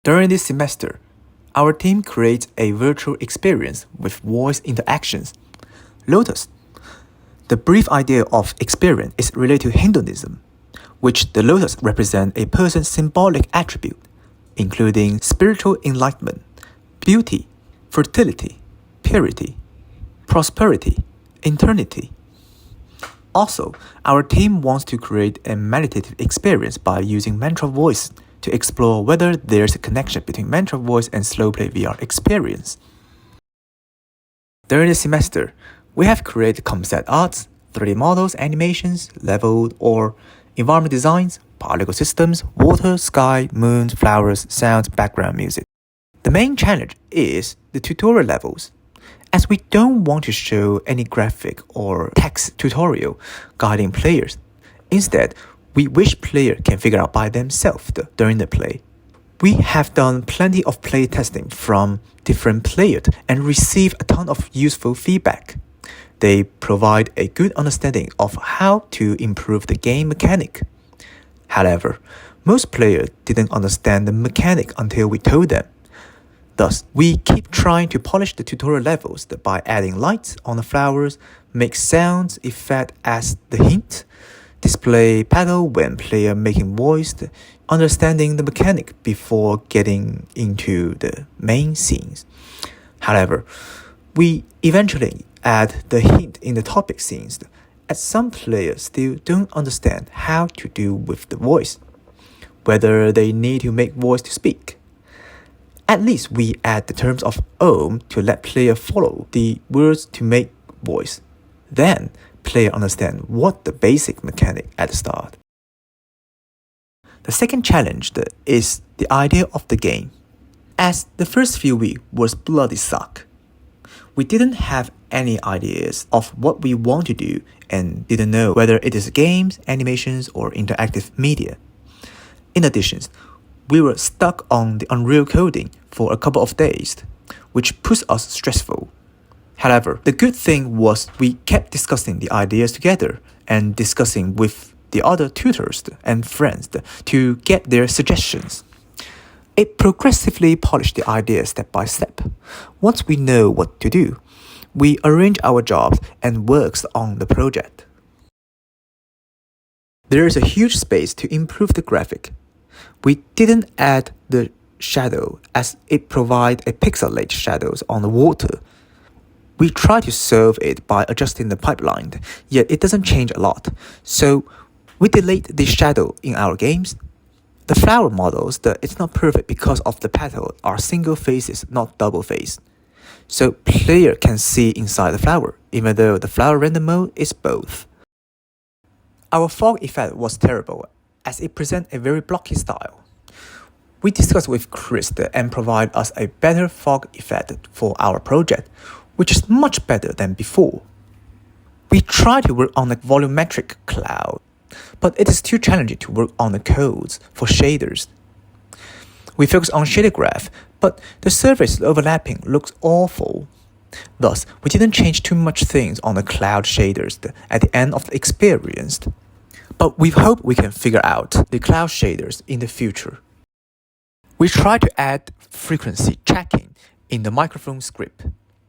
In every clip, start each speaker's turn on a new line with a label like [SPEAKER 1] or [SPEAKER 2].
[SPEAKER 1] During this semester, our team creates a virtual experience with voice interactions. Lotus. The brief idea of experience is related to Hinduism, which the lotus represents a person's symbolic attribute, including spiritual enlightenment, beauty, fertility, purity, prosperity, eternity. Also, our team wants to create a meditative experience by using mantra voice to explore whether there's a connection between mantra voice and slow play VR experience. During the semester, we have created concept arts, 3D models, animations, level or environment designs, particle systems, water, sky, moon, flowers, sounds, background music. The main challenge is the tutorial levels, as we don't want to show any graphic or text tutorial guiding players. Instead, we wish players can figure out by themselves during the play. We have done plenty of play testing from different players and received a ton of useful feedback. They provide a good understanding of how to improve the game mechanic. However, most players didn't understand the mechanic until we told them. Thus, we keep trying to polish the tutorial levels by adding lights on the flowers, make sounds effect as the hint, display paddle when player making voice, understanding the mechanic before getting into the main scenes. However, we eventually add the hint in the topic scenes, as some players still don't understand how to do with the voice, whether they need to make voice to speak. At least we add the terms of Om to let player follow the words to make voice. Then, player understand what the basic mechanic at the start. The second challenge is the idea of the game. As the first few weeks was bloody suck. We didn't have any ideas of what we want to do and didn't know whether it is games, animations, or interactive media. In addition, we were stuck on the Unreal coding for a couple of days, which pushed us stressful. However, the good thing was we kept discussing the ideas together and discussing with the other tutors and friends to get their suggestions. It progressively polished the idea step by step. Once we know what to do, we arrange our jobs and works on the project. There is a huge space to improve the graphic. We didn't add the shadow as it provides a pixelated shadows on the water. We try to solve it by adjusting the pipeline, yet it doesn't change a lot, so we delete the shadow in our games. The flower models, it's not perfect because of the petal are single faces, not double face. So player can see inside the flower, even though the flower render mode is both. Our fog effect was terrible, as it presents a very blocky style. We discussed with Chris and provide us a better fog effect for our project, which is much better than before. We try to work on the volumetric cloud, but it is too challenging to work on the codes for shaders. We focus on shader graph, but the surface overlapping looks awful. Thus, we didn't change too much things on the cloud shaders at the end of the experience. But we hope we can figure out the cloud shaders in the future. We try to add frequency tracking in the microphone script.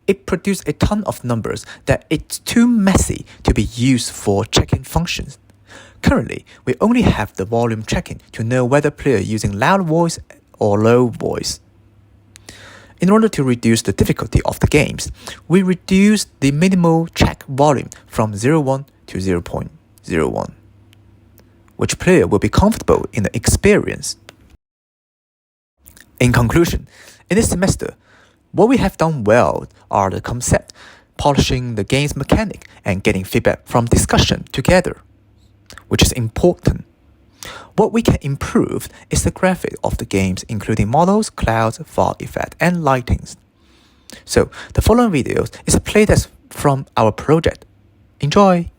[SPEAKER 1] It produced a ton of numbers that it's too messy to be used for checking functions. Currently, we only have the volume checking to know whether player using loud voice or low voice. In order to reduce the difficulty of the games, we reduced the minimal check volume from 0.1 to 0.01, which player will be comfortable in the experience. In conclusion, in this semester, what we have done well are the concept, polishing the game's mechanic, and getting feedback from discussion together, which is important. What we can improve is the graphic of the games, including models, clouds, fog effect, and lightings. So, the following videos is a playtest from our project. Enjoy!